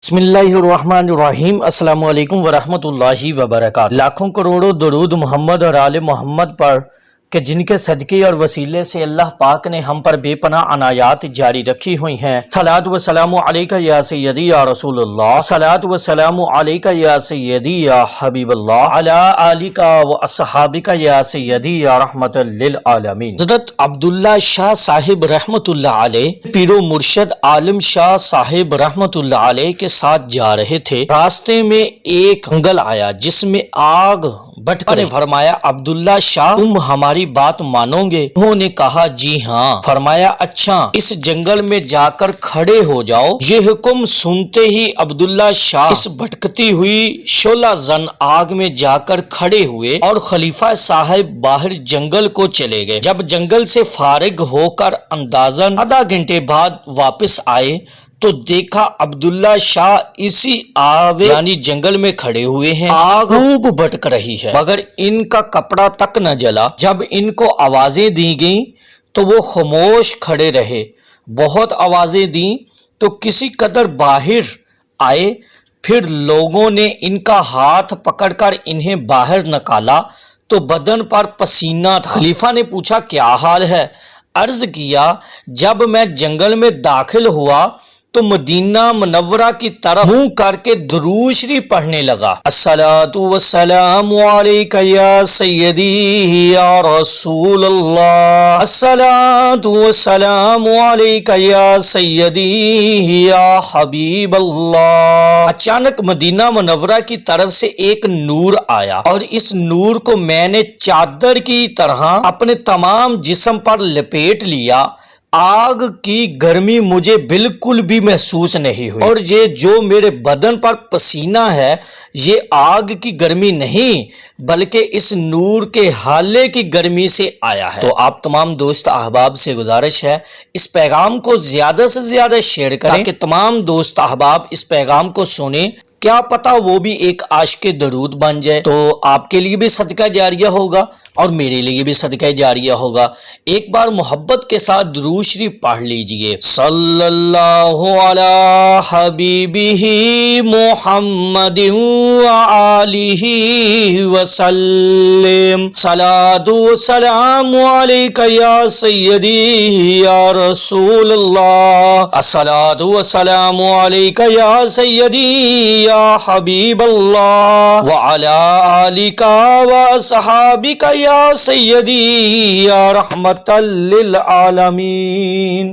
بسم اللہ الرحمن الرحیم۔ السلام علیکم ورحمۃ اللہ وبرکاتہ۔ لاکھوں کروڑوں درود محمد اور آل محمد پر کہ جن کے صدقے اور وسیلے سے اللہ پاک نے ہم پر بے پناہ عنایات جاری رکھی ہوئی ہیں۔ صلاۃ و سلام علیکہ یا سیدی یا رسول اللہ، صلاۃ و سلام علیکہ یا سیدی یا حبیب اللہ، علی آلک و اصحابک یا سیدی یا رحمت للعالمین۔ حضرت عبداللہ شاہ صاحب رحمت اللہ علیہ پیر و مرشد عالم شاہ صاحب رحمت اللہ علیہ کے ساتھ جا رہے تھے۔ راستے میں ایک جنگل آیا جس میں آگ بھٹک رہی۔ فرمایا عبداللہ شاہ تم ہماری بات مانو گے؟ انہوں نے کہا جی ہاں۔ فرمایا اچھا اس جنگل میں جا کر کھڑے ہو جاؤ۔ یہ حکم سنتے ہی عبداللہ شاہ اس بھٹکتی ہوئی شعلہ زن آگ میں جا کر کھڑے ہوئے اور خلیفہ صاحب باہر جنگل کو چلے گئے۔ جب جنگل سے فارغ ہو کر اندازاً آدھا گھنٹے بعد واپس آئے تو دیکھا عبداللہ شاہ اسی آگ یعنی جنگل میں کھڑے ہوئے ہیں۔ آگ خوب بھٹک رہی ہے مگر ان کا کپڑا تک نہ جلا۔ جب ان کو آوازیں دی گئیں تو وہ خاموش کھڑے رہے۔ بہت آوازیں دیں تو کسی قدر باہر آئے۔ پھر لوگوں نے ان کا ہاتھ پکڑ کر انہیں باہر نکالا تو بدن پر پسینہ تھا۔ خلیفہ نے پوچھا کیا حال ہے؟ عرض کیا جب میں جنگل میں داخل ہوا تو مدینہ منورہ کی طرف منہ کر کے درود شریف پڑھنے لگا۔ الصلاۃ والسلام علیک یا سیدی یا رسول اللہ، الصلاۃ والسلام علیک یا سیدی یا حبیب اللہ۔ اچانک مدینہ منورہ کی طرف سے ایک نور آیا اور اس نور کو میں نے چادر کی طرح اپنے تمام جسم پر لپیٹ لیا۔ آگ کی گرمی مجھے بالکل بھی محسوس نہیں ہوئی اور یہ جو میرے بدن پر پسینہ ہے یہ آگ کی گرمی نہیں بلکہ اس نور کے حالے کی گرمی سے آیا ہے۔ تو آپ تمام دوست احباب سے گزارش ہے اس پیغام کو زیادہ سے زیادہ شیئر کریں تاکہ تمام دوست احباب اس پیغام کو سنیں، کیا پتا وہ بھی ایک عاشق درود بن جائے تو آپ کے لیے بھی صدقہ جاریہ ہوگا اور میرے لیے بھی صدقہ جاریہ ہوگا۔ ایک بار محبت کے ساتھ درود شریف پڑھ لیجئے۔ صلی اللہ علی حبیبہ محمد وآلہ وسلم، صلاۃ و سلام علیک یا سیدی یا رسول اللہ، الصلاۃ و سلام علیک یا سیدی یا حبیب اللہ وعلی آلک وصحابک یا سیدی یا رحمت للعالمین۔